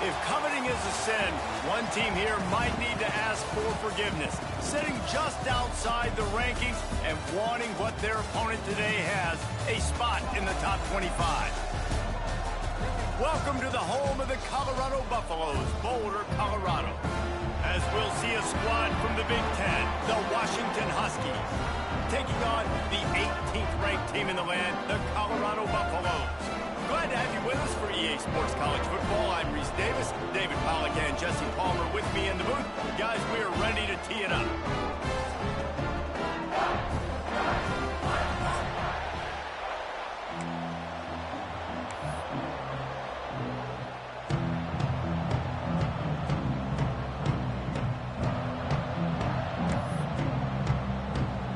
If coveting is a sin, one team here might need to ask for forgiveness, sitting just outside the rankings and wanting what their opponent today has, a spot in the top 25. Welcome to the home of the Colorado Buffaloes, Boulder, Colorado. As we'll see a squad from the Big Ten, the Washington Huskies, taking on the 18th ranked team in the land, the Colorado Buffaloes. Glad to have you with us for EA Sports College Football. I'm Reese Davis, David Pollack and Jesse Palmer with me in the booth. Guys, we are ready to tee it up.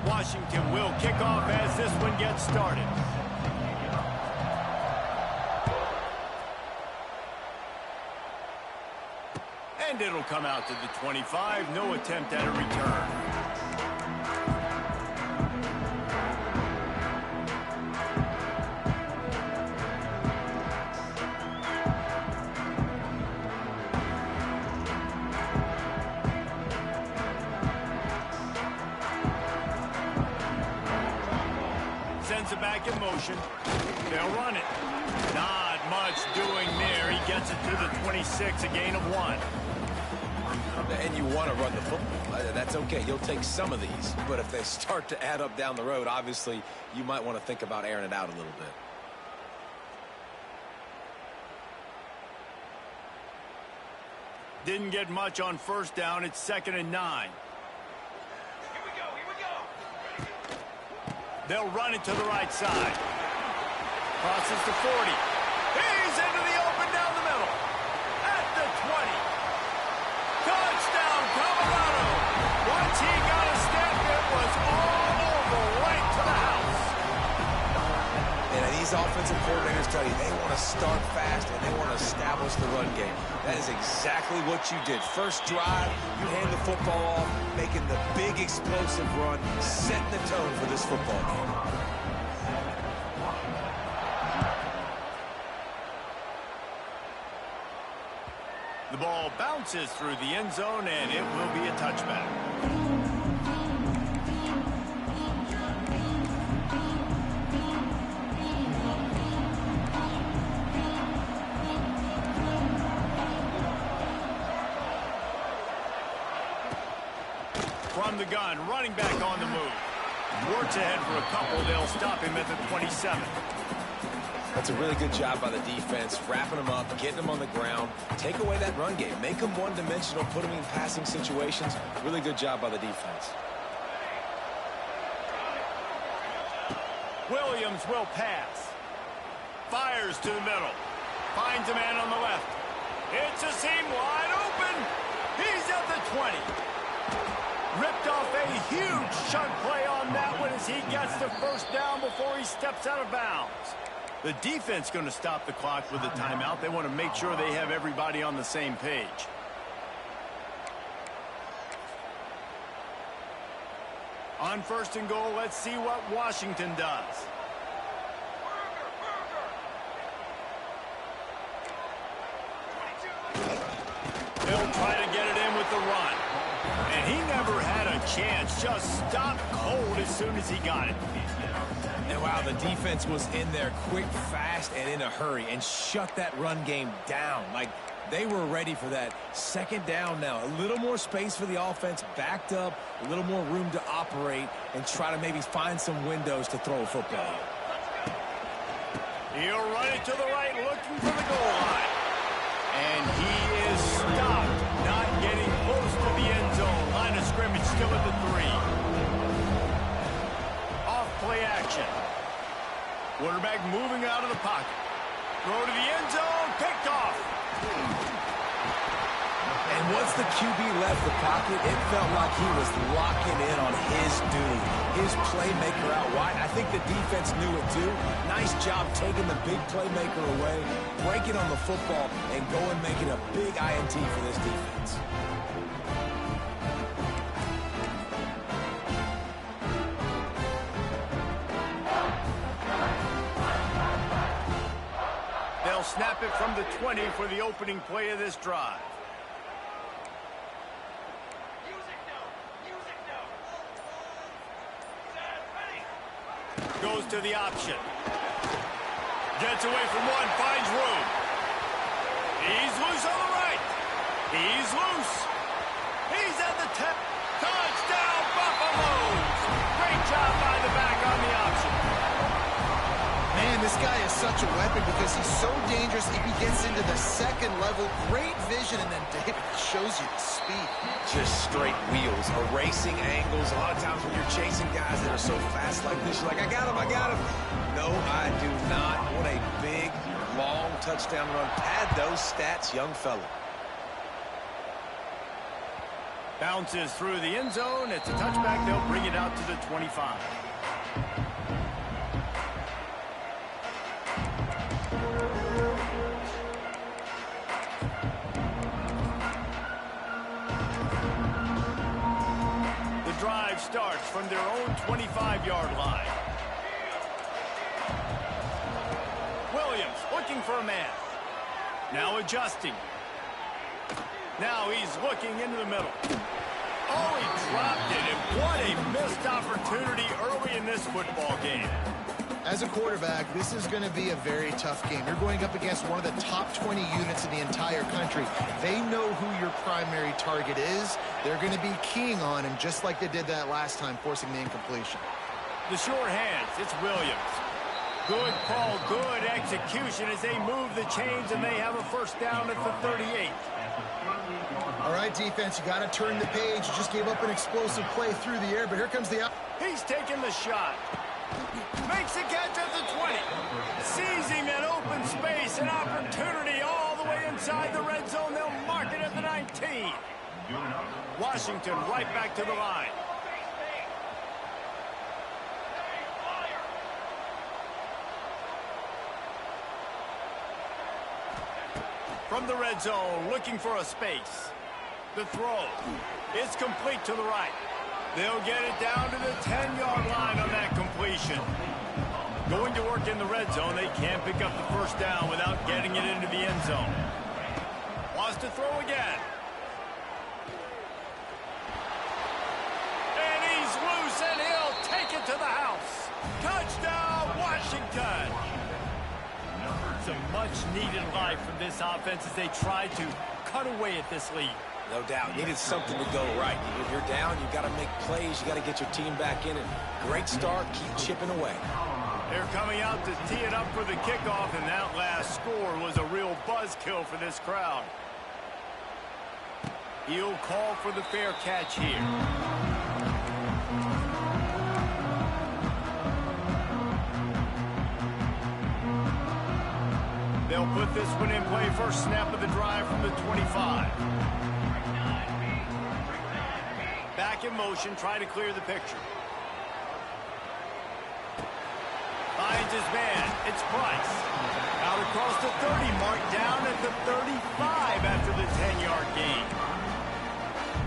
Washington will kick off as this one gets started. And it'll come out to the 25. No attempt at a return. Sends it back in motion. They'll run it. Not much doing there. He gets it to the 26, a gain of 1. And you want to run the football. That's okay. You'll take some of these. But if they start to add up down the road, obviously, you might want to think about airing it out a little bit. Didn't get much on first down. It's 2nd and 9. Here we go. They'll run it to the right side. Crosses the 40. He's into the open down the middle. At the 20. Touchdown, Colorado! Once he got a step, it was all over, right to the house. And these offensive coordinators tell you they want to start fast and they want to establish the run game. That is exactly what you did. First drive, you hand the football off, making the big explosive run, setting the tone for this football game. The ball bounces through the end zone, and it will be a touchback. From the gun, running back on the move. Works ahead for a couple. They'll stop him at the 27. That's a really good job by the defense, wrapping them up, getting them on the ground. Take away that run game. Make them one-dimensional, put them in passing situations. Really good job by the defense. Williams will pass. Fires to the middle. Finds a man on the left. It's a seam wide open. He's at the 20. Ripped off a huge chunk play on that one as he gets the first down before he steps out of bounds. The defense going to stop the clock with a timeout. They want to make sure they have everybody on the same page. On 1st and goal, let's see what Washington does. They'll try to get it in with the run. And he never had a chance. Just stopped cold as soon as he got it. And wow, the defense was in there quick, fast, and in a hurry and shut that run game down. Like, they were ready for that. 2nd down now. A little more space for the offense, backed up, a little more room to operate and try to maybe find some windows to throw a football. He'll run it to the right, looking for the goal line. And he is stopped, not getting close to the end zone. Line of scrimmage still at the 3. Play action. Quarterback moving out of the pocket. Throw to the end zone. Picked off. And once the QB left the pocket, it felt like he was locking in on his duty. His playmaker out wide. I think the defense knew it too. Nice job taking the big playmaker away, breaking on the football, and going making a big INT for this defense. They'll snap it from the 20 for the opening play of this drive. Goes to the option. Gets away from one, finds room. He's loose on the right. He's loose. He's at the 10. Touchdown, Buffaloes. Great job by the back on the option. Man, this guy is such a weapon because he's so dangerous if he gets into the second level. Great vision, and then David shows you the speed. Just straight wheels, erasing angles. A lot of times when you're chasing guys that are so fast like this, you're like, I got him, I got him. No, I do not. What a big, long touchdown run. Pad those stats, young fella. Bounces through the end zone. It's a touchback. They'll bring it out to the 25. The drive starts from their own 25-yard line. Williams looking for a man. Now adjusting. Now he's looking into the middle. Oh, he dropped it, and what a missed opportunity early in this football game. As a quarterback, this is going to be a very tough game. You're going up against one of the top 20 units in the entire country. They know who your primary target is. They're going to be keying on him just like they did that last time, forcing the incompletion. The short hands, it's Williams. Good call, good execution as they move the chains, and they have a first down at the 38. All right, defense, you got to turn the page. You just gave up an explosive play through the air, but here comes the... He's taking the shot. Makes the catch at the 20. Sees him in open space, an opportunity all the way inside the red zone. They'll mark it at the 19. Washington right back to the line. From the red zone, looking for a space. The throw. It's complete to the right. They'll get it down to the 10-yard line on that completion. Going to work in the red zone, they can't pick up the first down without getting it into the end zone. Wants to throw again. And he's loose, and he'll take it to the house. Touchdown, Washington! Some much-needed life from this offense as they try to cut away at this lead. No doubt. Needed something to go right. If you're down, you've got to make plays. You got to get your team back in it. Great start. Keep chipping away. They're coming out to tee it up for the kickoff, and that last score was a real buzzkill for this crowd. He'll call for the fair catch here. They'll put this one in play. First snap of the drive from the 25. Back in motion, trying to clear the picture. Finds his man. It's Price. Out across the 30 mark, down at the 35 after the 10-yard gain.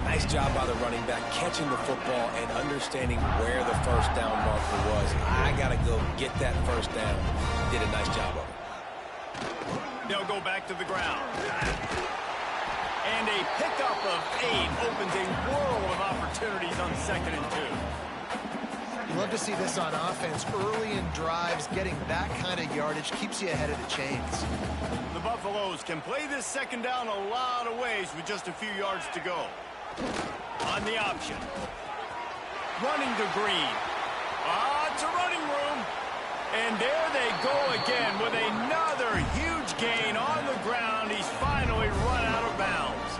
Nice job by the running back, catching the football and understanding where the first down marker was. I got to go get that first down. Did a nice job of it. They'll go back to the ground. And a pickup of 8 opens a world of opportunities on 2nd and 2. You love to see this on offense. Early in drives, getting that kind of yardage keeps you ahead of the chains. The Buffaloes can play this second down a lot of ways with just a few yards to go. On the option. Running to Green. It's a running room. And there they go again with another huge gain on the ground. He's finally run out of bounds.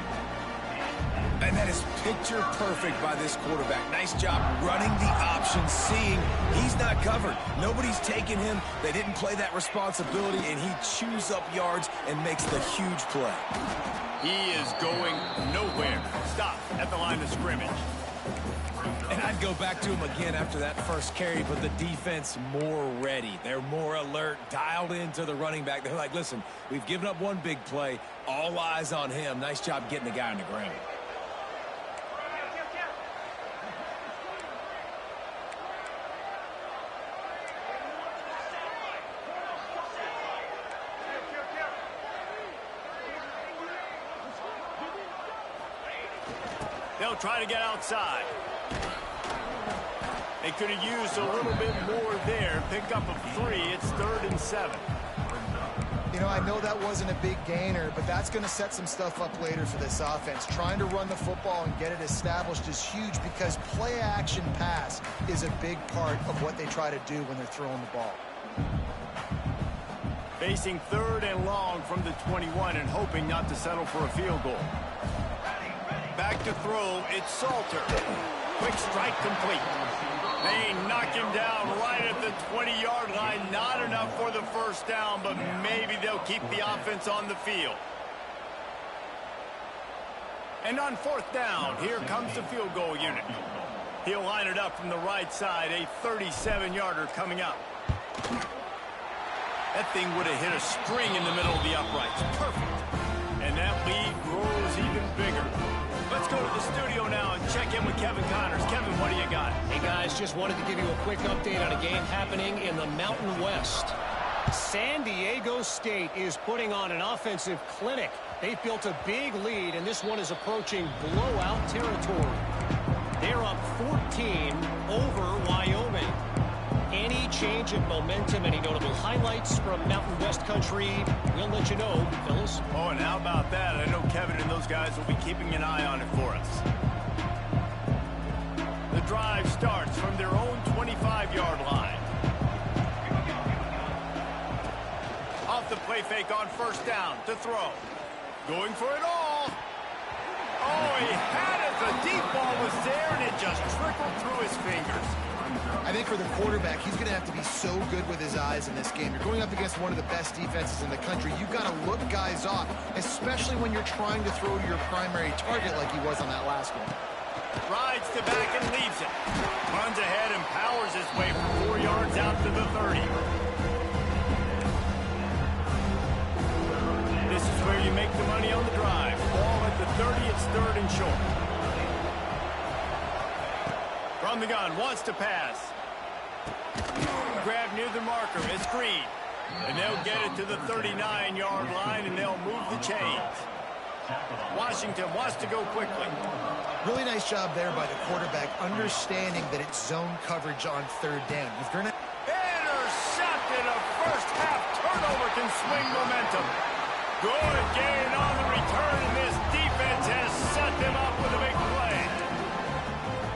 And that is picture perfect by this quarterback. Nice job running the option, seeing he's not covered. Nobody's taking him. They didn't play that responsibility, and he chews up yards and makes the huge play. He is going nowhere. Stop at the line of scrimmage. And I'd go back to him again after that first carry, but the defense more ready. They're more alert, dialed into the running back. They're like, listen, we've given up one big play. All eyes on him. Nice job getting the guy on the ground. They'll try to get outside. They could have used a little bit more there. Pick up a 3. It's 3rd and 7. You know, I know that wasn't a big gainer, but that's going to set some stuff up later for this offense. Trying to run the football and get it established is huge because play-action pass is a big part of what they try to do when they're throwing the ball. Facing 3rd and long from the 21 and hoping not to settle for a field goal. Back to throw, it's Salter. Quick strike complete. They knock him down right at the 20-yard line. Not enough for the first down, but maybe they'll keep the offense on the field. And on 4th down, here comes the field goal unit. He'll line it up from the right side, a 37-yarder coming up. That thing would have hit a string in the middle of the uprights. Perfect. And that lead grows even bigger. Let's go to the studio now and check in with Kevin Connors. Kevin, what do you got? Hey, guys, just wanted to give you a quick update on a game happening in the Mountain West. San Diego State is putting on an offensive clinic. They've built a big lead, and this one is approaching blowout territory. They're up 14 over Wyoming. Any change in momentum, any notable highlights from Mountain West country, we'll let you know, fellas. Oh, and how about that? I know Kevin and those guys will be keeping an eye on it for us. The drive starts from their own 25-yard line. Off the play fake on 1st down to throw. Going for it all. Oh, he had it. The deep ball was there, and it just trickled through his fingers. I think for the quarterback, he's going to have to be so good with his eyes in this game. You're going up against one of the best defenses in the country. You've got to look guys off, especially when you're trying to throw to your primary target like he was on that last one. Rides to back and leaves it. Runs ahead and powers his way for 4 yards out to the 30. This is where you make the money on the drive. Ball at the 30, it's 3rd and short. From the gun, wants to pass. Grab near the marker, it's Green. And they'll get it to the 39-yard line, and they'll move the chains. Washington wants to go quickly. Really nice job there by the quarterback, understanding that it's zone coverage on 3rd down. If they're not... Intercepted. A first-half turnover can swing momentum. Good gain on the return, and this defense has set them up with a big play.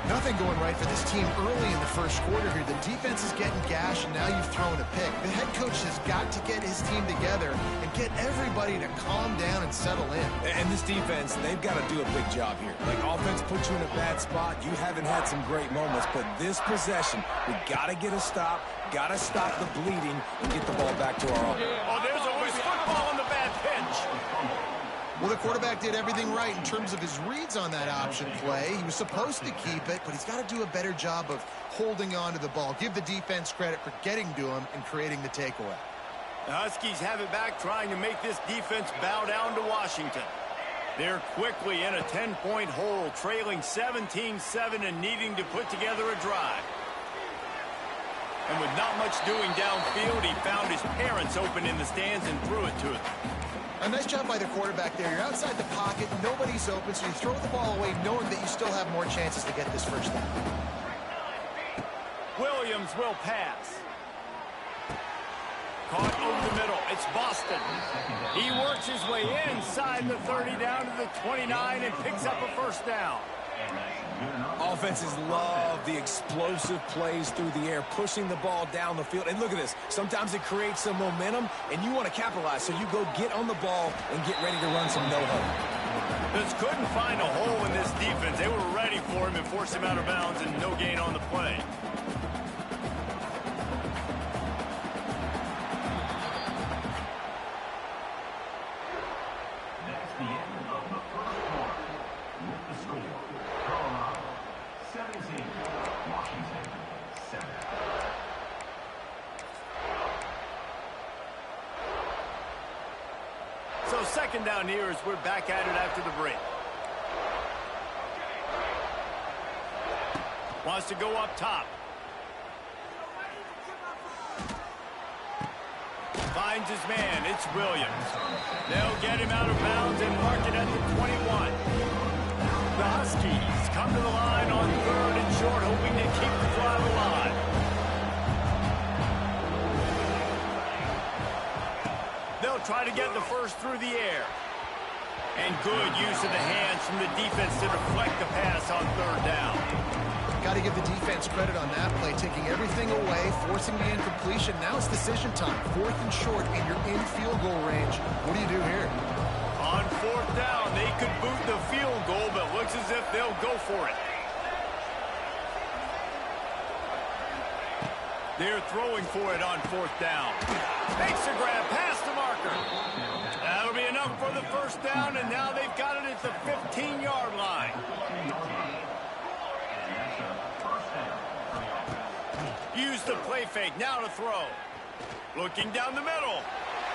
Nothing going right for this team early in the first quarter here. The defense is getting gashed, and now you've thrown a pick. The head coach has got to get his team together and get everybody to calm down and settle in. And this defense, they've got to do a big job here. Like, offense puts you in a bad spot. You haven't had some great moments, but this possession, we got to get a stop, got to stop the bleeding, and get the ball back to our offense. Oh, there's always football on the bad pitch. Well, the quarterback did everything right in terms of his reads on that option play. He was supposed to keep it, but he's got to do a better job of holding on to the ball. Give the defense credit for getting to him and creating the takeaway. The Huskies have it back, trying to make this defense bow down to Washington. They're quickly in a 10-point hole, trailing 17-7 and needing to put together a drive. And with not much doing downfield, he found his parents open in the stands and threw it to them. A nice job by the quarterback there. You're outside the pocket, nobody's open, so you throw the ball away knowing that you still have more chances to get this first down. Williams will pass. Caught over the middle. It's Boston. He works his way inside the 30 down to the 29 and picks up a first down. Offenses love the explosive plays through the air, pushing the ball down the field. And look at this. Sometimes it creates some momentum, and you want to capitalize. So you go get on the ball and get ready to run some no-huddle. Just couldn't find a hole in this defense. They were ready for him and forced him out of bounds, and no gain on the play. So second down here as we're back at it after the break. Wants to go up top. Finds his man. It's Williams. They'll get him out of bounds and mark it at the 21. The Huskies come to the line on 3rd and short, hoping to keep the drive alive. They'll try to get the first through the air. And good use of the hands from the defense to deflect the pass on 3rd down. Got to give the defense credit on that play, taking everything away, forcing the incompletion. Now it's decision time. 4th and short, and you're in field goal range. What do you do here? On 4th down, they could boot the field goal, but looks as if they'll go for it. They're throwing for it on 4th down. Makes a grab past the marker. That'll be enough for the first down, and now they've got it at the 15-yard line. Use the play fake, now to throw. Looking down the middle.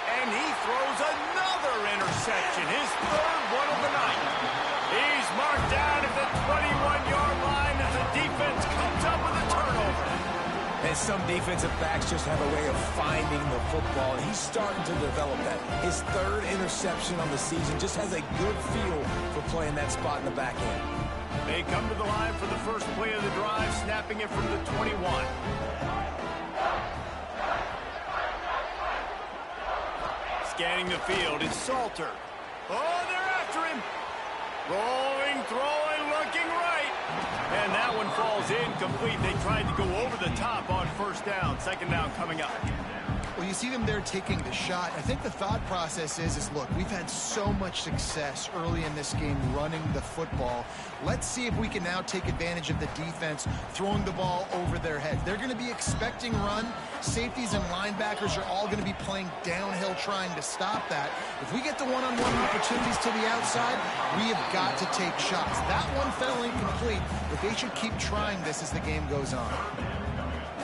And he throws another interception, his 3rd one of the night. He's marked down at the 21-yard line as the defense comes up with a turnover. And some defensive backs just have a way of finding the football, and he's starting to develop that. His 3rd interception on the season just has a good feel for playing that spot in the back end. They come to the line for the first play of the drive, snapping it from the 21. Scanning the field, it's Salter. Oh, they're after him. Rolling, throwing, looking right. And that one falls incomplete. They tried to go over the top on 1st down. 2nd down coming up. Well, you see them there taking the shot. I think the thought process is look, we've had so much success early in this game running the football. Let's see if we can now take advantage of the defense throwing the ball over their head. They're going to be expecting run. Safeties and linebackers are all going to be playing downhill trying to stop that. If we get the one-on-one opportunities to the outside, we have got to take shots. That one fell incomplete, but they should keep trying this as the game goes on.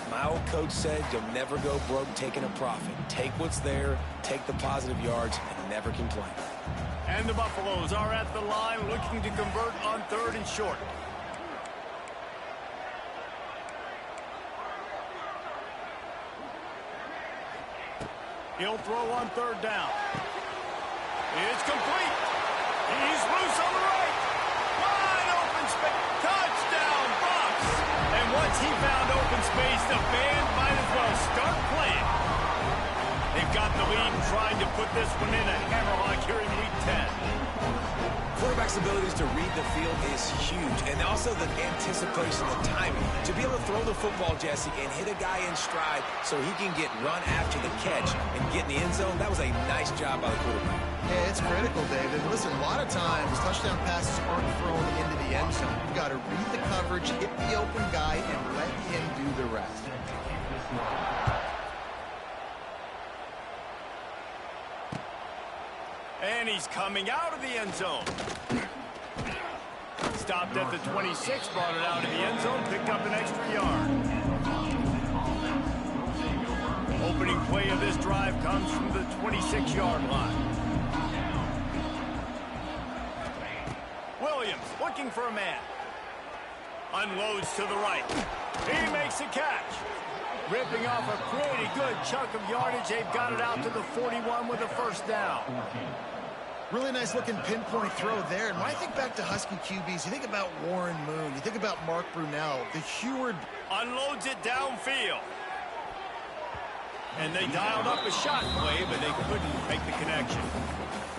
My old coach said you'll never go broke taking a profit. Take what's there, take the positive yards, and never complain. And the Buffaloes are at the line looking to convert on 3rd and short. He'll throw on 3rd down. It's complete. He's loose on the right. Wide open space. Touchdown, Bucks. And once he found open space, the band might as well start playing. They've got the lead and trying to put this one in a hammerlock here in Week 10. Quarterback's abilities to read the field is huge, and also the anticipation, the timing. To be able to throw the football, Jesse, and hit a guy in stride so he can get run after the catch and get in the end zone, that was a nice job by the quarterback. Yeah, it's critical, David. Listen, a lot of times touchdown passes aren't thrown into the end zone. You've got to read the coverage, hit the open guy, and let him do the rest. And he's coming out of the end zone. Stopped at the 26, brought it out of the end zone, picked up an extra yard. Opening play of this drive comes from the 26-yard line. Williams looking for a man. Unloads to the right. He makes a catch. Ripping off a pretty good chunk of yardage. They've got it out to the 41 with a first down. Really nice looking pinpoint throw there. And when I think back to Husky QBs, you think about Warren Moon, you think about Mark Brunell, the Heward. Unloads it downfield. And they dialed up a shot play, but they couldn't make the connection.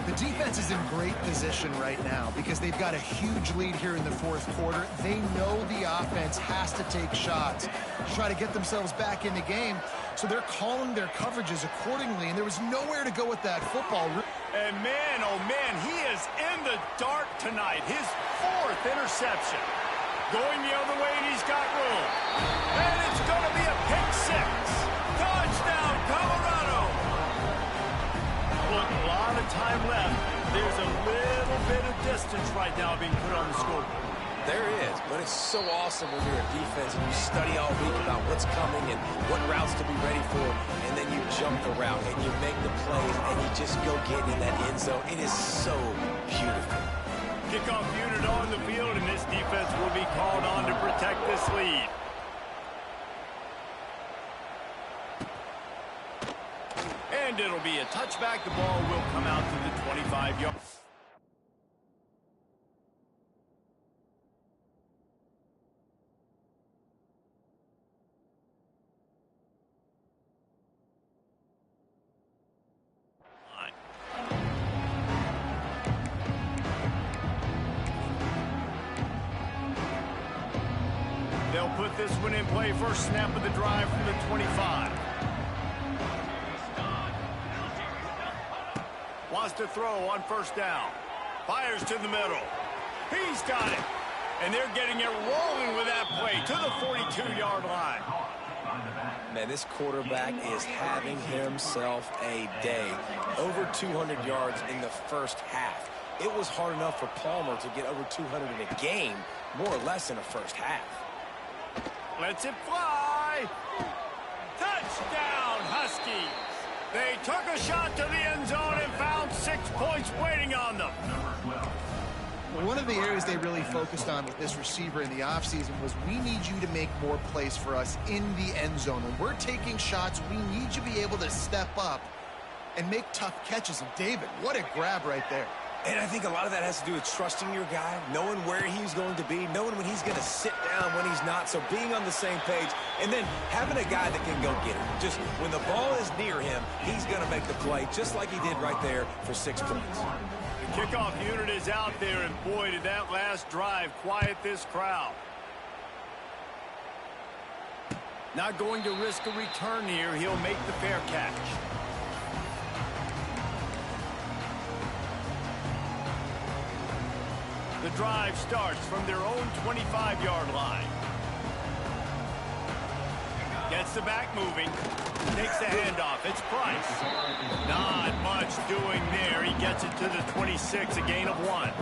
The defense is in great position right now because they've got a huge lead here in the 4th quarter. They know the offense has to take shots to try to get themselves back in the game. So they're calling their coverages accordingly, and there was nowhere to go with that football. And man, oh man, he is in the dark tonight. His 4th interception. Going the other way, and he's got room. And it's going to be a pick 6. Touchdown, Colorado. Look, a lot of time left. There's a little bit of distance right now being put on the scoreboard. There is, but it's so awesome when you're a defense and you study all week about what's coming and what routes to be ready for, and then you jump the route and you make the plays and you just go get in that end zone. It is so beautiful. Kickoff unit on the field, and this defense will be called on to protect this lead. And it'll be a touchback. The ball will come out to the 25-yard. this one in play. First snap of the drive from the 25. Wants to throw on first down. Fires to the middle. He's got it. And they're getting it rolling with that play to the 42-yard line. Man, this quarterback is having himself a day. Over 200 yards in the first half. It was hard enough for Palmer to get over 200 in a game, more or less in the first half. Lets it fly. Touchdown, Huskies. They took a shot to the end zone and found 6 points waiting on them. One of the areas they really focused on with this receiver in the offseason was we need you to make more plays for us in the end zone. When we're taking shots, we need you to be able to step up and make tough catches. And David, what a grab right there. And I think a lot of that has to do with trusting your guy, knowing where he's going to be, knowing when he's going to sit down, when he's not, so being on the same page, and then having a guy that can go get it. Just when the ball is near him, he's going to make the play, just like he did right there for 6 points. The kickoff unit is out there, and boy, did that last drive quiet this crowd. Not going to risk a return here. He'll make the fair catch. The drive starts from their own 25-yard line. Gets the back moving. Takes the handoff. It's Price. Not much doing there. He gets it to the 26, a gain of 1.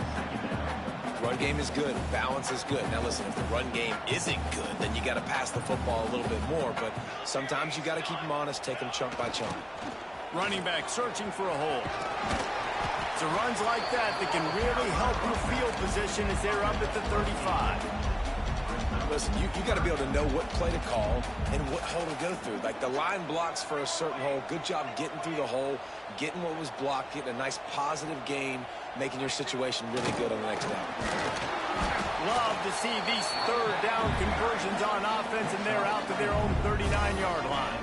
Run game is good. Balance is good. Now listen, if the run game isn't good, then you got to pass the football a little bit more. But sometimes you got to keep them honest, take them chunk by chunk. Running back searching for a hole. It's runs like that can really help your field position as they're up at the 35. Listen, you got to be able to know what play to call and what hole to go through. Like the line blocks for a certain hole. Good job getting through the hole, getting what was blocked, getting a nice positive gain, making your situation really good on the next down. Love to see these third down conversions on offense, and they're out to their own 39-yard line.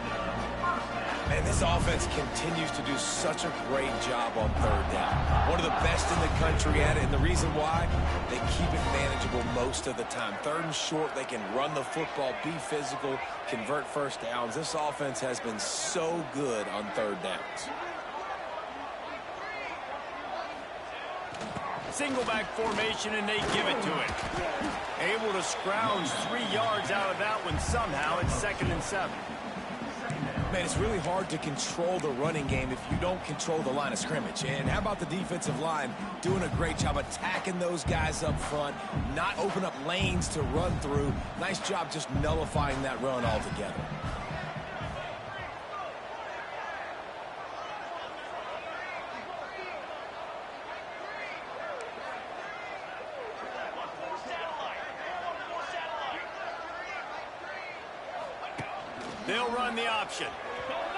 Man, this offense continues to do such a great job on third down. One of the best in the country at it, and the reason why, they keep it manageable most of the time. Third and short, they can run the football, be physical, convert first downs. This offense has been so good on third downs. Single back formation, and they give it to it. Able to scrounge 3 yards out of that one somehow. It's 2nd and 7. Man, it's really hard to control the running game if you don't control the line of scrimmage. And how about the defensive line doing a great job attacking those guys up front, not open up lanes to run through. Nice job just nullifying that run altogether. They'll run the option.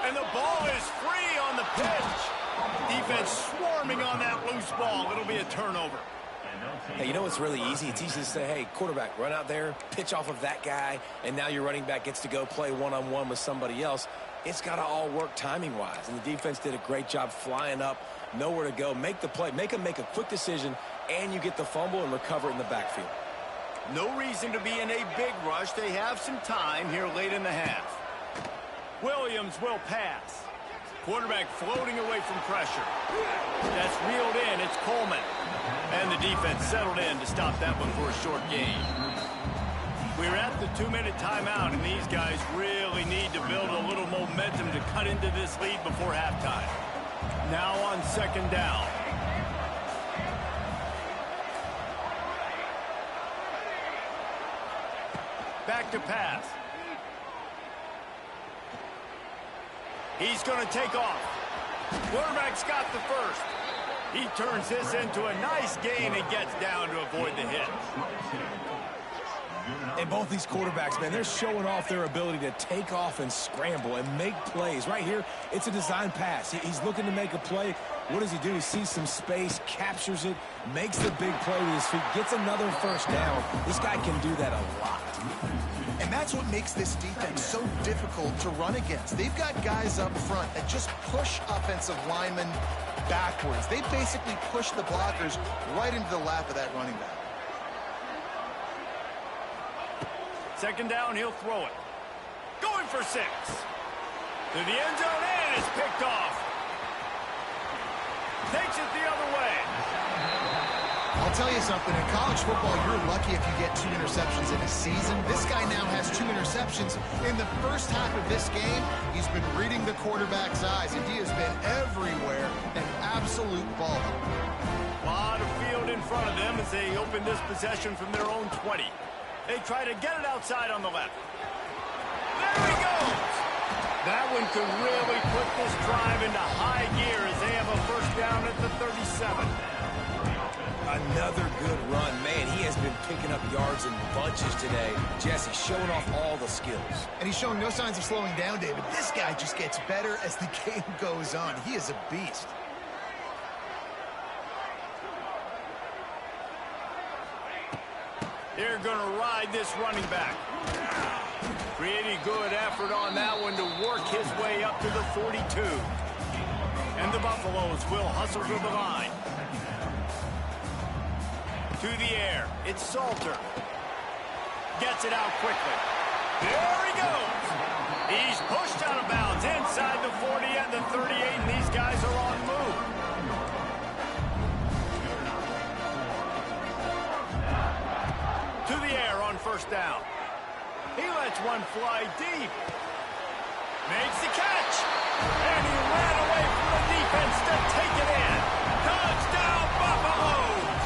And the ball is free on the pitch. Defense swarming on that loose ball. It'll be a turnover. Hey, you know what's really easy? It's easy to say, hey, quarterback, run out there, pitch off of that guy, and now your running back gets to go play one-on-one with somebody else. It's got to all work timing-wise, and the defense did a great job flying up, nowhere to go, make the play, make them make a quick decision, and you get the fumble and recover it in the backfield. No reason to be in a big rush. They have some time here late in the half. Williams will pass. Quarterback floating away from pressure. That's reeled in. It's Coleman. And the defense settled in to stop that one for a short gain. We're at the 2-minute timeout, and these guys really need to build a little momentum to cut into this lead before halftime. Now on 2nd down. Back to pass. He's going to take off. Quarterback's got the first. He turns this into a nice gain and gets down to avoid the hit. And both these quarterbacks, man, they're showing off their ability to take off and scramble and make plays. Right here, it's a design pass. He's looking to make a play. What does he do? He sees some space, captures it, makes the big play with his feet, gets another first down. This guy can do that a lot. And that's what makes this defense so difficult to run against. They've got guys up front that just push offensive linemen backwards. They basically push the blockers right into the lap of that running back. Second down, he'll throw it. Going for 6. To the end zone, and it's picked off. Takes it the other way. I'll tell you something, in college football, you're lucky if you get 2 interceptions in a season. This guy now has 2 interceptions. In the first half of this game, he's been reading the quarterback's eyes, and he has been everywhere, an absolute ball. A lot of field in front of them as they open this possession from their own 20. They try to get it outside on the left. There he goes! That one could really put this drive into high gear as they have a first down at the 37. Another good run. Man, he has been picking up yards in bunches today. Jesse showing off all the skills. And he's showing no signs of slowing down, David. This guy just gets better as the game goes on. He is a beast. They're going to ride this running back. Pretty good effort on that one to work his way up to the 42. And the Buffaloes will hustle to the line. To the air. It's Salter. Gets it out quickly. There he goes. He's pushed out of bounds inside the 40 and the 38, and these guys are on move. To the air on first down. He lets one fly deep. Makes the catch. And he ran away from the defense to take it in. Touchdown, Buffaloes!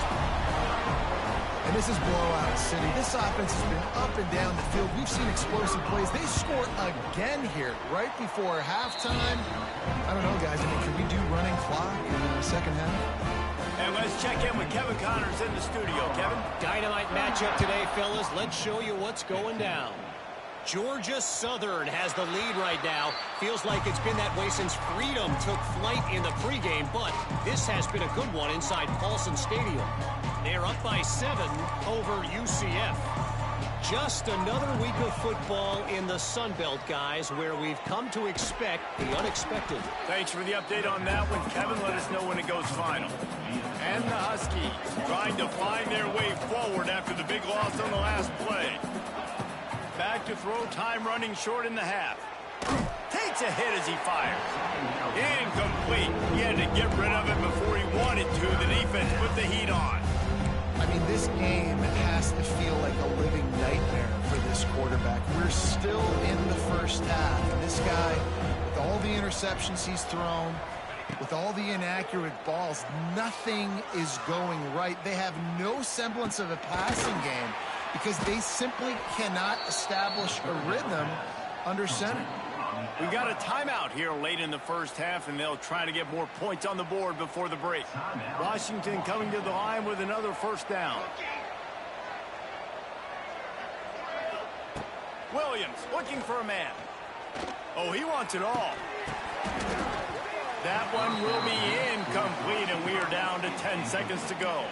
And this is blowout city. This offense has been up and down the field. We've seen explosive plays. They score again here right before halftime. I don't know, guys. I mean, can we do running clock in the second half? And let's check in with Kevin Connors in the studio. Kevin? Dynamite matchup today, fellas. Let's show you what's going down. Georgia Southern has the lead right now. Feels like it's been that way since Freedom took flight in the pregame, but this has been a good one inside Paulson Stadium. They're up by 7 over UCF. Just another week of football in the Sun Belt, guys, where we've come to expect the unexpected. Thanks for the update on that one, Kevin. Let us know when it goes final. And the Huskies trying to find their way forward after the big loss on the last play. Back to throw, time running short in the half. Takes a hit as he fires. Incomplete. He had to get rid of it before he wanted to. The defense put the heat on. I mean, this game has to feel like a living nightmare for this quarterback. We're still in the first half. And this guy, with all the interceptions he's thrown, with all the inaccurate balls, nothing is going right. They have no semblance of a passing game because they simply cannot establish a rhythm under center. We got a timeout here late in the first half, and they'll try to get more points on the board before the break. Washington coming to the line with another first down. Williams looking for a man. Oh, he wants it all. That one will be incomplete, and we are down to 10 seconds to go.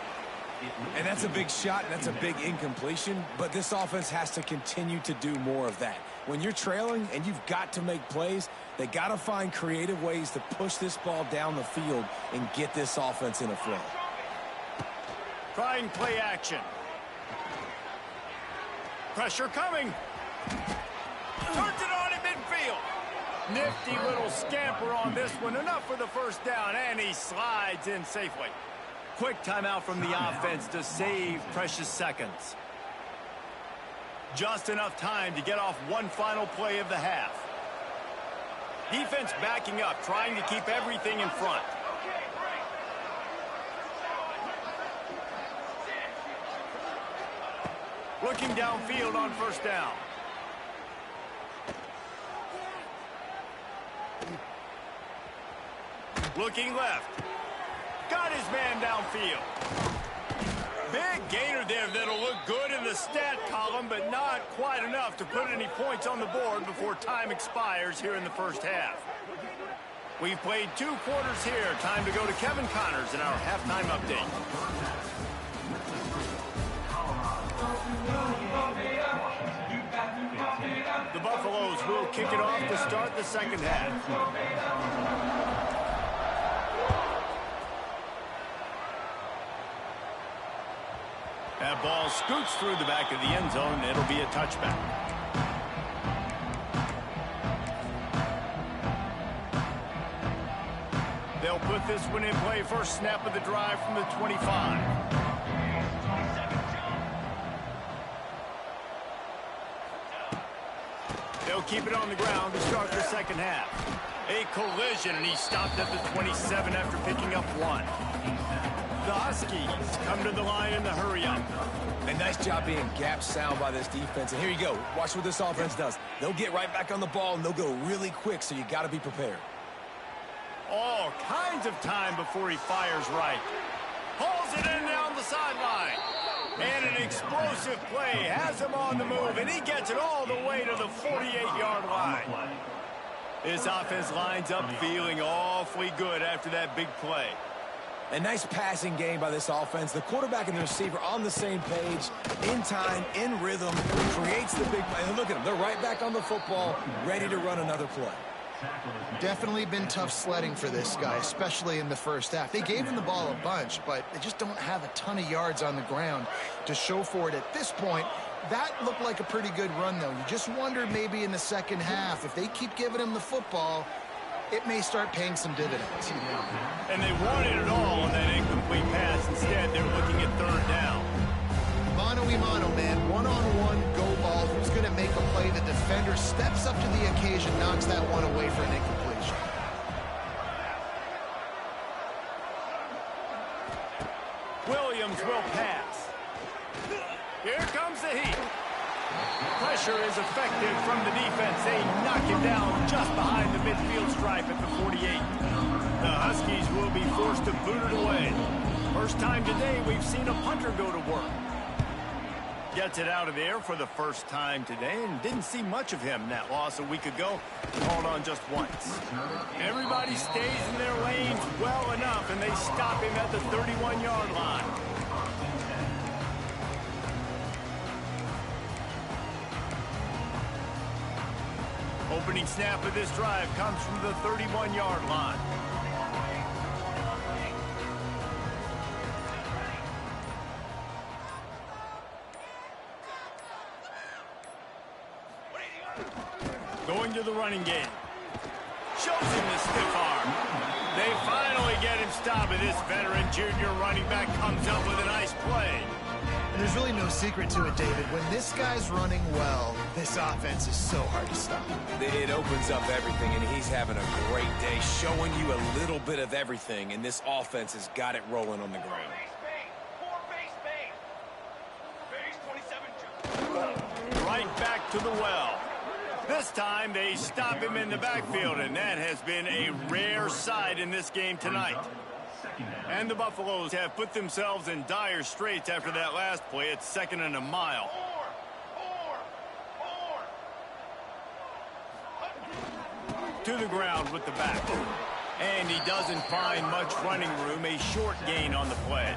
And that's a big shot, and that's a big incompletion, but this offense has to continue to do more of that. When you're trailing and you've got to make plays, they got to find creative ways to push this ball down the field and get this offense in a flow. Trying play action. Pressure coming. Turns it on in midfield. Nifty little scamper on this one. Enough for the first down, and he slides in safely. Quick timeout from the offense to save precious seconds. Just enough time to get off one final play of the half. Defense backing up, trying to keep everything in front. Looking downfield on first down. Looking left. Got his man downfield. Big gainer there that'll look good in the stat column, but not quite enough to put any points on the board before time expires here in the first half. We've played 2 quarters here. Time to go to Kevin Connors in our halftime update. The Buffaloes will kick it off to start the second half. ball scoots through the back of the end zone, and it'll be a touchback. They'll put this one in play. First snap of the drive from the 25. They'll keep it on the ground to start the second half. A collision, and he stopped at the 27 after picking up one. The Huskies come to the line in the hurry-up. A nice job being gap sound by this defense. And here you go. Watch what this offense does. They'll get right back on the ball, and they'll go really quick, so you got to be prepared. All kinds of time before he fires right. Hauls it in down the sideline. And an explosive play has him on the move, and he gets it all the way to the 48-yard line. This offense lines up feeling awfully good after that big play. A nice passing game by this offense. The quarterback and the receiver on the same page, in time, in rhythm, creates the big play. And look at them. They're right back on the football, ready to run another play. Definitely been tough sledding for this guy, especially in the first half. They gave him the ball a bunch, but they just don't have a ton of yards on the ground to show for it at this point. That looked like a pretty good run, though. You just wonder maybe in the second half, if they keep giving him the football, it may start paying some dividends. And they wanted it all on that incomplete pass. Instead, they're looking at third down. Mano-a-mano, man. One-on-one, go ball. Who's going to make a play? The defender steps up to the occasion, knocks that one away for an incompletion. Williams will pass. Here comes the heat. Pressure is effective from the defense. They knock him down just behind the midfield stripe at the 48. The Huskies will be forced to boot it away. First time today we've seen a punter go to work. Gets it out of the air for the first time today, and didn't see much of him in that loss a week ago. Called on just once. Everybody stays in their lanes well enough, and they stop him at the 31-yard line. Opening snap of this drive comes from the 31-yard line. Going to the running game. Shows him the stiff arm. They finally get him stopped, and this veteran junior running back comes up with a nice play. And there's really no secret to it, David. When this guy's running well, this offense is so hard to stop. It opens up everything, and he's having a great day, showing you a little bit of everything, and this offense has got it rolling on the ground. Right back to the well. This time they stop him in the backfield, and that has been a rare sight in this game tonight. And the Buffaloes have put themselves in dire straits after that last play. It's 2nd and a mile. To the ground with the back. And he doesn't find much running room. A short gain on the play.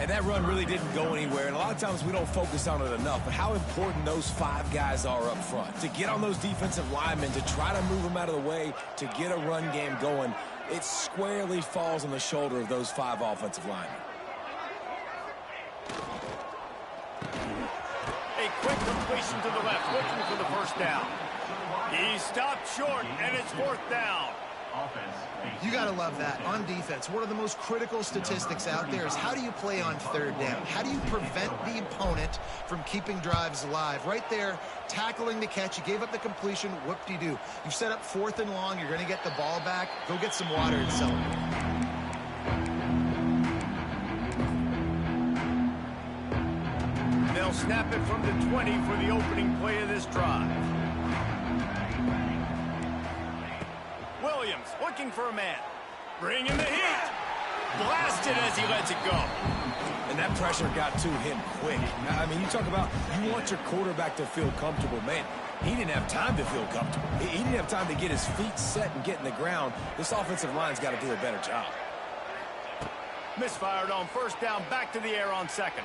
And that run really didn't go anywhere, and a lot of times we don't focus on it enough, but how important those 5 guys are up front. To get on those defensive linemen, to try to move them out of the way, to get a run game going, it squarely falls on the shoulder of those 5 offensive linemen. A quick completion to the left, looking for the first down. He stopped short, and it's 4th down. You got to love that. On defense, one of the most critical statistics out there is how do you play on 3rd down? How do you prevent the opponent from keeping drives alive? Right there, tackling the catch. You gave up the completion. Whoop-de-doo. You've set up 4th and long. You're going to get the ball back. Go get some water and celebrate. They'll snap it from the 20 for the opening play of this drive. Williams looking for a man. Bringing the heat. Blasted as he lets it go. And that pressure got to him quick. I mean, you talk about you want your quarterback to feel comfortable. Man, he didn't have time to feel comfortable. He didn't have time to get his feet set and get in the ground. This offensive line's got to do a better job. Misfired on 1st down, back to the air on 2nd.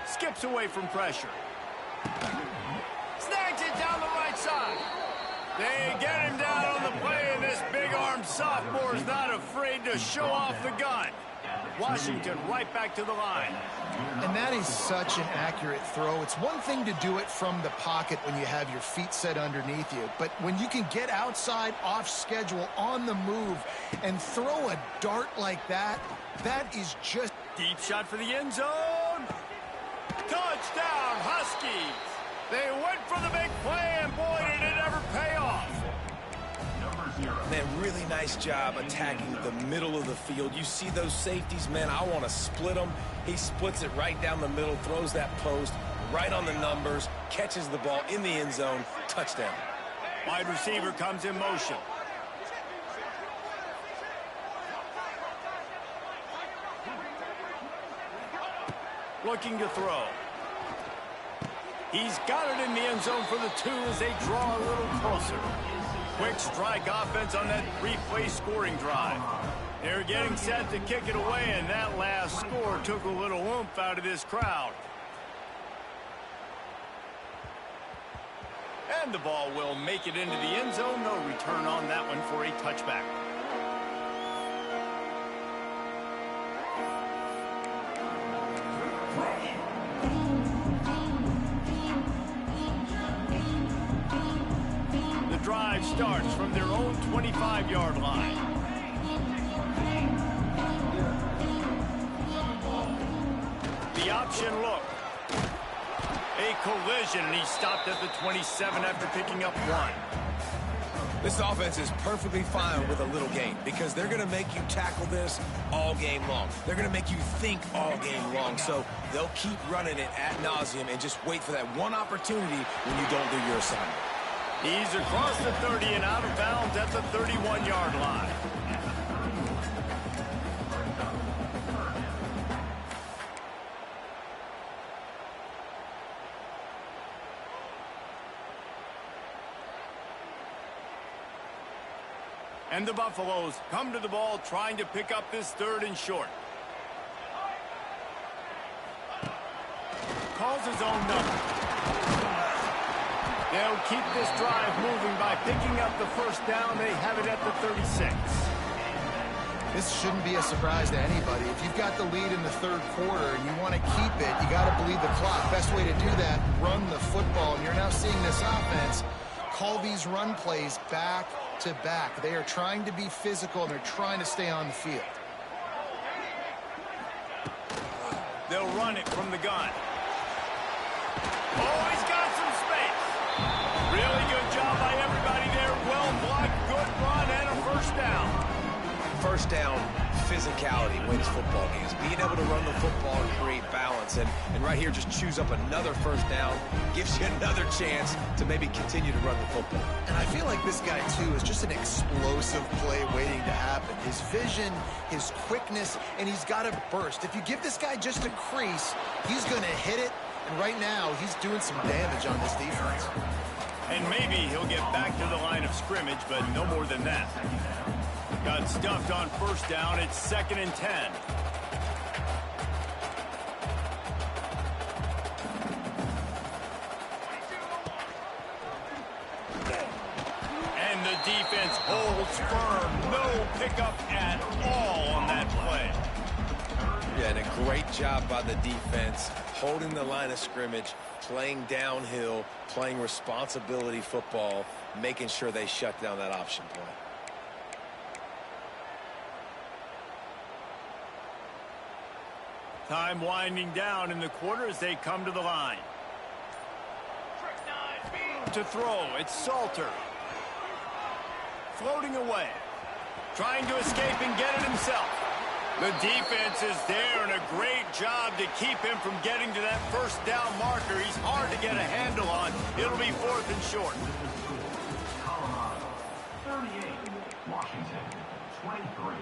Skips away from pressure. Snags it down the right side. They get him down on the play, and this big-armed sophomore is not afraid to show off the gun. Washington right back to the line. And that is such an accurate throw. It's one thing to do it from the pocket when you have your feet set underneath you, but when you can get outside, off schedule, on the move, and throw a dart like that, that is just... Deep shot for the end zone. Touchdown, Huskies. They went for the big play, and boy, did it ever pay off. Man, really nice job attacking the middle of the field. You see those safeties, man, I want to split them. He splits it right down the middle, throws that post, right on the numbers, catches the ball in the end zone, touchdown. Wide receiver comes in motion. Looking to throw. He's got it in the end zone for the 2 as they draw a little closer. Quick strike offense on that 3-play scoring drive. They're getting set to kick it away, and that last score took a little oomph out of this crowd. And the ball will make it into the end zone. No return on that one for a touchback. Drive starts from their own 25-yard line. The option look. A collision, and he stopped at the 27 after picking up 1. This offense is perfectly fine with a little game because they're going to make you tackle this all game long. They're going to make you think all game long, so they'll keep running it ad nauseum and just wait for that one opportunity when you don't do your assignment. He's across the 30 and out of bounds at the 31-yard line. And the Buffaloes come to the ball trying to pick up this 3rd and short. Calls his own number. They'll keep this drive moving by picking up the first down. They have it at the 36. This shouldn't be a surprise to anybody. If you've got the lead in the 3rd quarter and you want to keep it, you got to bleed the clock. Best way to do that, run the football. And you're now seeing this offense call these run plays back to back. They are trying to be physical, and they're trying to stay on the field. They'll run it from the gun. Oh, he's got some space. Really good job by everybody there. Well blocked, good run, and a first down. First down, physicality wins football games. Being able to run the football and create balance. And right here, just choose up another first down. Gives you another chance to maybe continue to run the football. And I feel like this guy, too, is just an explosive play waiting to happen. His vision, his quickness, and he's got a burst. If you give this guy just a crease, he's going to hit it. And right now, he's doing some damage on this defense. And maybe he'll get back to the line of scrimmage, but no more than that. Got stuffed on first down. It's 2nd and 10. And the defense holds firm. No pickup at all on that play. Yeah, and a great job by the defense, holding the line of scrimmage, playing downhill, playing responsibility football, making sure they shut down that option play. Time winding down in the quarter as they come to the line. To throw, it's Salter. Floating away. Trying to escape and get it himself. The defense is there, and a great job to keep him from getting to that first down marker. He's hard to get a handle on. It'll be 4th and short. Colorado, 38. Washington, 23.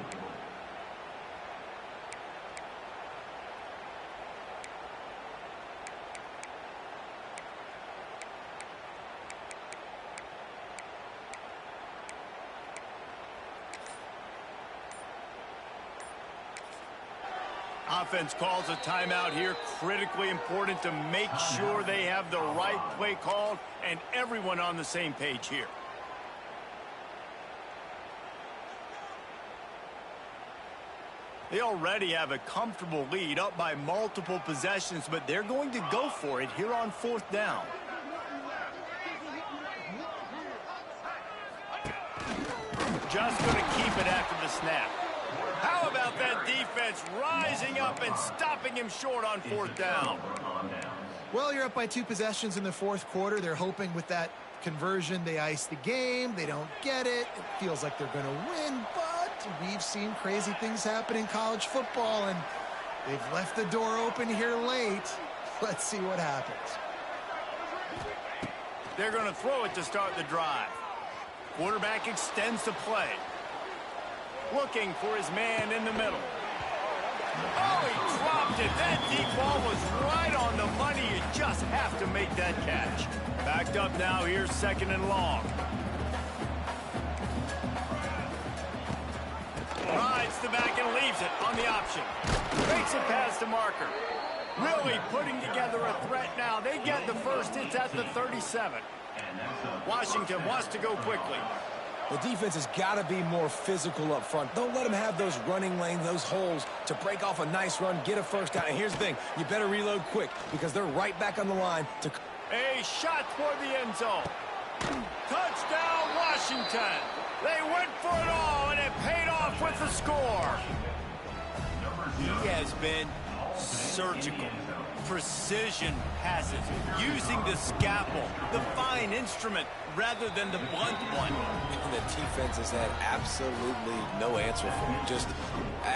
Offense calls a timeout here. Critically important to make sure they have the right play called and everyone on the same page here. They already have a comfortable lead up by multiple possessions, but they're going to go for it here on 4th down. Just going to keep it after the snap. How about that defense rising up and stopping him short on 4th down? Well, you're up by 2 possessions in the 4th quarter. They're hoping with that conversion they ice the game. They don't get it. It feels like they're going to win, but we've seen crazy things happen in college football, and they've left the door open here late. Let's see what happens. They're going to throw it to start the drive. Quarterback extends the play. Looking for his man in the middle. Oh, he dropped it. That deep ball was right on the money. You just have to make that catch. Backed up now. Here's 2nd and long. Rides the back and leaves it on the option. Makes it past the marker. Really putting together a threat now. They get the first. It's at the 37. Washington wants to go quickly. The defense has got to be more physical up front. Don't let them have those running lanes, those holes to break off a nice run, get a first down. And here's the thing, you better reload quick because they're right back on the line to... A shot toward the end zone. Touchdown, Washington. They went for it all, and it paid off with the score. He has been surgical. Precision passes, using the scalpel, the fine instrument, rather than the blunt one. And the defense has had absolutely no answer for him. Just,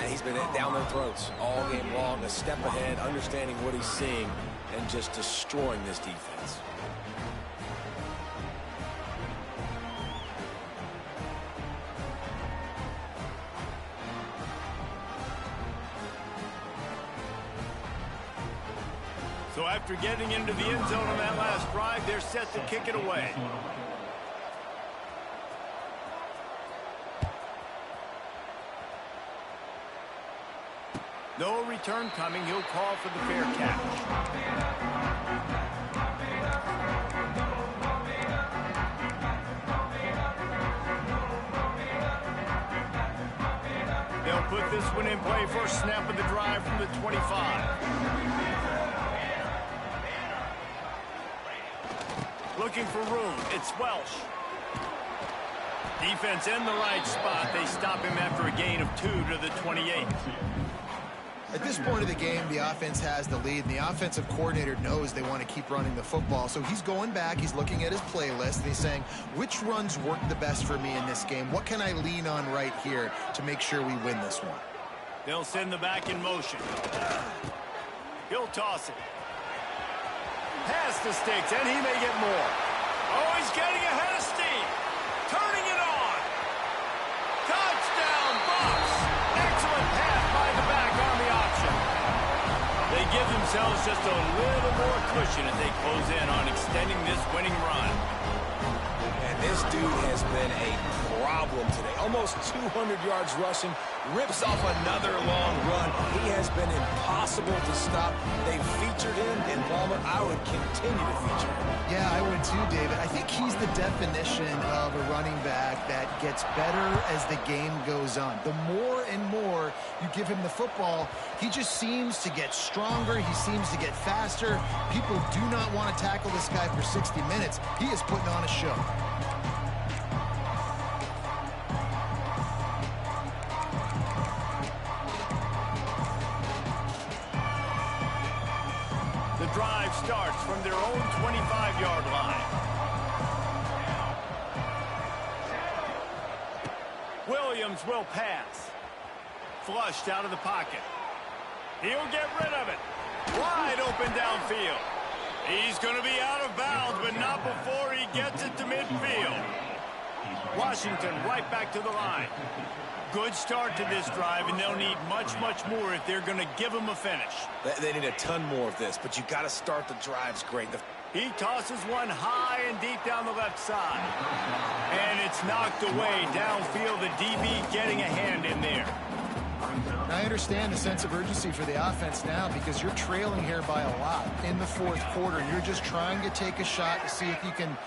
he's been down their throats all game long, a step ahead, understanding what he's seeing, and just destroying this defense. So after getting into the end zone on that last drive, they're set to kick it away. No return coming. He'll call for the fair catch. They'll put this one in play. First snap of the drive from the 25. Looking for room. It's Welsh. Defense in the right spot. They stop him after a gain of 2 to the 28. At this point of the game, the offense has the lead, and the offensive coordinator knows they want to keep running the football. So he's going back, he's looking at his playlist, and he's saying, which runs work the best for me in this game? What can I lean on right here to make sure we win this one? They'll send the back in motion. He'll toss it. Past the sticks, and he may get more. Oh, he's getting ahead of steam. Turning it on. Touchdown, Bucks. Excellent pass by the back on the option. They give themselves just a little more cushion as they close in on extending this winning run. And this dude has been a problem today. Almost 200 yards rushing, rips off another long run. He has been impossible to stop. They've featured him in Palmer. I would continue to feature him. Yeah, I would too, David. I think he's the definition of a running back that gets better as the game goes on. The more and more you give him the football, he just seems to get stronger. He seems to get faster. People do not want to tackle this guy for 60 minutes. He is putting on a show. The drive starts from their own 25-yard line. Williams will pass. Flushed out of the pocket. He'll get rid of it. Wide open downfield. He's going to be out of bounds, but not before he gets it to midfield. Washington right back to the line. Good start to this drive, and they'll need much, much more if they're going to give him a finish. They need a ton more of this, but you got to start the drives great. He tosses one high and deep down the left side. And it's knocked away downfield. The DB getting a hand in there. I understand the sense of urgency for the offense now because you're trailing here by a lot in the 4th quarter. You're just trying to take a shot to see if you can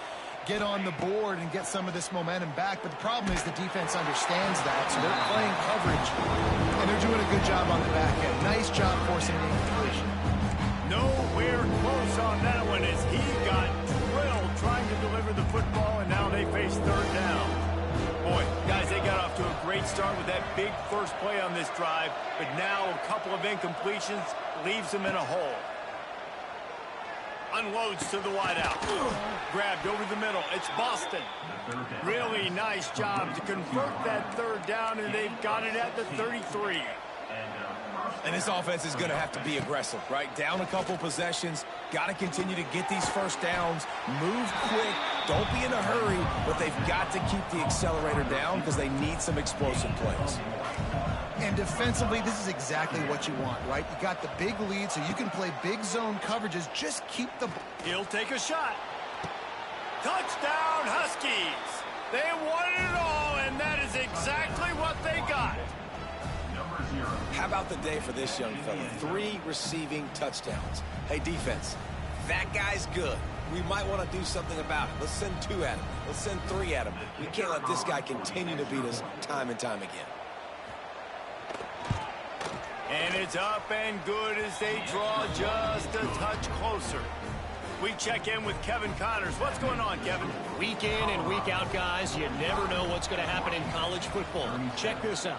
get on the board and get some of this momentum back. But the problem is the defense understands that, so they're playing coverage, and they're doing a good job on the back end. Nice job forcing the incompletion. Nowhere close on that one as he got drilled trying to deliver the football, and now they face third down. Boy, guys, they got off to a great start with that big first play on this drive, but now a couple of incompletions leaves them in a hole. Unloads to the wideout. Grabbed over the middle. It's Boston. Really nice job to convert that third down, and they've got it at the 33. And this offense is going to have to be aggressive, right? Down a couple possessions. Got to continue to get these first downs. Move quick. Don't be in a hurry, but they've got to keep the accelerator down because they need some explosive plays. And defensively, this is exactly what you want, right? You got the big lead, so you can play big zone coverages. Just keep the... He'll take a shot. Touchdown, Huskies. They won it all, and that is exactly what they got. How about the day for this young fella? 3 receiving touchdowns. Hey, defense, that guy's good. We might want to do something about it. Let's send 2 at him. Let's send 3 at him. We can't let this guy continue to beat us time and time again. And it's up and good as they draw just a touch closer. We check in with Kevin Connors. What's going on, Kevin? Week in and week out, guys, you never know what's going to happen in college football. Check this out.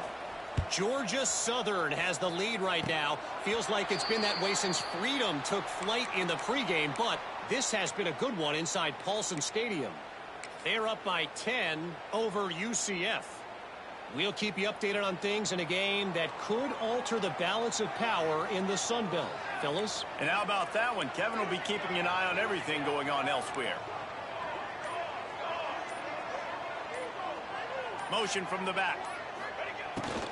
Georgia Southern has the lead right now. Feels like it's been that way since Freedom took flight in the pregame, but this has been a good one inside Paulson Stadium. They're up by 10 over UCF. We'll keep you updated on things in a game that could alter the balance of power in the Sun Belt. Fellas? And how about that one? Kevin will be keeping an eye on everything going on elsewhere. Motion from the back.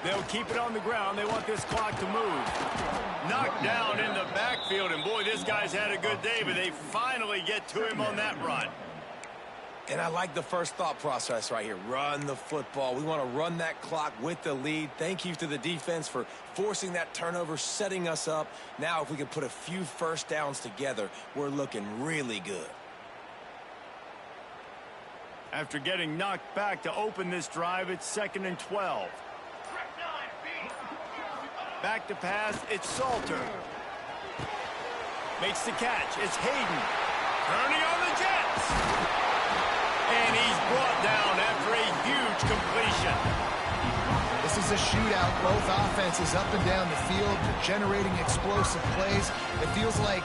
They'll keep it on the ground. They want this clock to move. Knocked down in the backfield, and boy, this guy's had a good day, but they finally get to him on that run. And I like the first thought process right here. Run the football. We want to run that clock with the lead. Thank you to the defense for forcing that turnover, setting us up. Now, if we can put a few first downs together, we're looking really good. After getting knocked back to open this drive, it's 2nd and 12. Back to pass, it's Salter. Makes the catch, it's Hayden. Turning on the Jets. And he's brought down after a huge completion. This is a shootout. Both offenses up and down the field, generating explosive plays. It feels like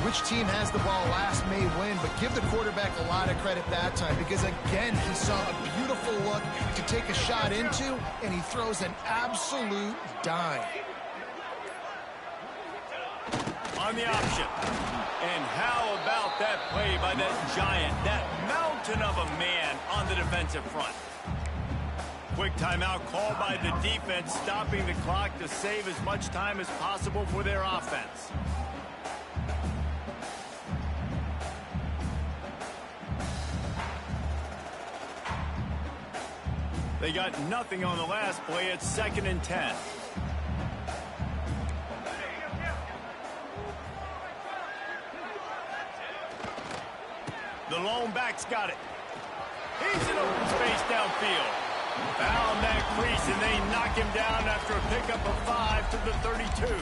which team has the ball last may win, but give the quarterback a lot of credit that time because, again, he saw a beautiful look to take a shot into, and he throws an absolute dime. On the option. And how about that play by that giant, that mountain of a man on the defensive front? Quick timeout called by the defense, stopping the clock to save as much time as possible for their offense. They got nothing on the last play. It's 2nd and 10. The lone back's got it. He's in open space downfield. Found that crease, and they knock him down after a pickup of 5 to the 32.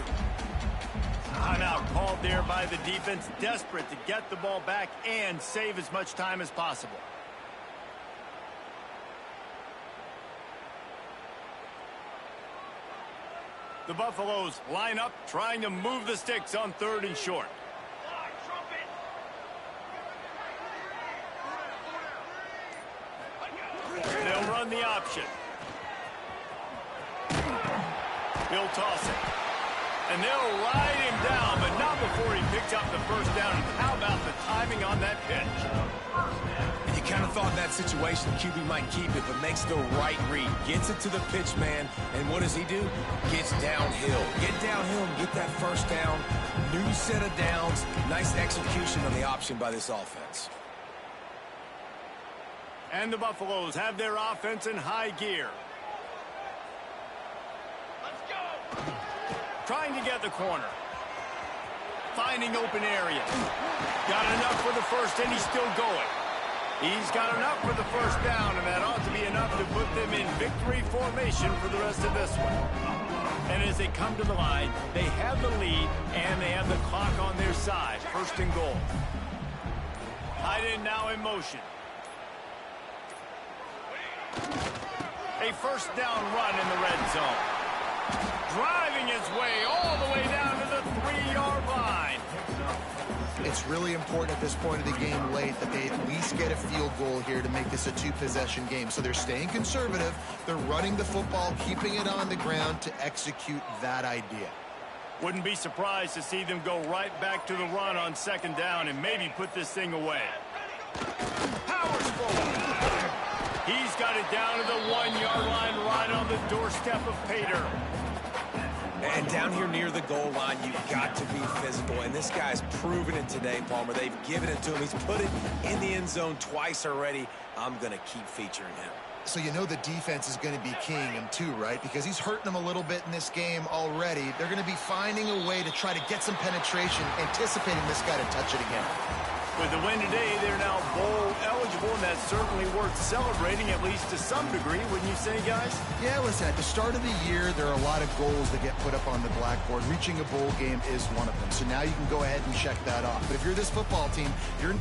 Timeout called there by the defense, desperate to get the ball back and save as much time as possible. The Buffaloes line up, trying to move the sticks on 3rd and short. They'll run the option. He'll toss it. And they'll ride him down, but not before he picks up the first down. And how about the timing on that pitch? And you kind of thought in that situation QB might keep it, but makes the right read. Gets it to the pitch man, and what does he do? Gets downhill. Get downhill and get that first down. New set of downs. Nice execution on the option by this offense. And the Buffaloes have their offense in high gear. Let's go. Trying to get the corner. Finding open area. Got enough for the first, and he's still going. He's got enough for the first down, and that ought to be enough to put them in victory formation for the rest of this one. And as they come to the line, they have the lead, and they have the clock on their side. First and goal. Tight end now in motion. A first down run in the red zone. Driving his way all the way down to the 3-yard line. It's really important at this point of the game late that they at least get a field goal here to make this a two-possession game. So they're staying conservative. They're running the football, keeping it on the ground to execute that idea. Wouldn't be surprised to see them go right back to the run on second down and maybe put this thing away. Powers forward. He's got it down to the 1-yard line right on the doorstep of Pater. And down here near the goal line, you've got to be physical. And this guy's proven it today, Palmer. They've given it to him. He's put it in the end zone twice already. I'm going to keep featuring him. So you know the defense is going to be keying him too, right? Because he's hurting them a little bit in this game already. They're going to be finding a way to try to get some penetration, anticipating this guy to touch it again. With the win today, they're now bowl eligible, and that's certainly worth celebrating, at least to some degree, wouldn't you say, guys? Yeah, listen, at the start of the year, there are a lot of goals that get put up on the blackboard. Reaching a bowl game is one of them. So now you can go ahead and check that off. But if you're this football team, you're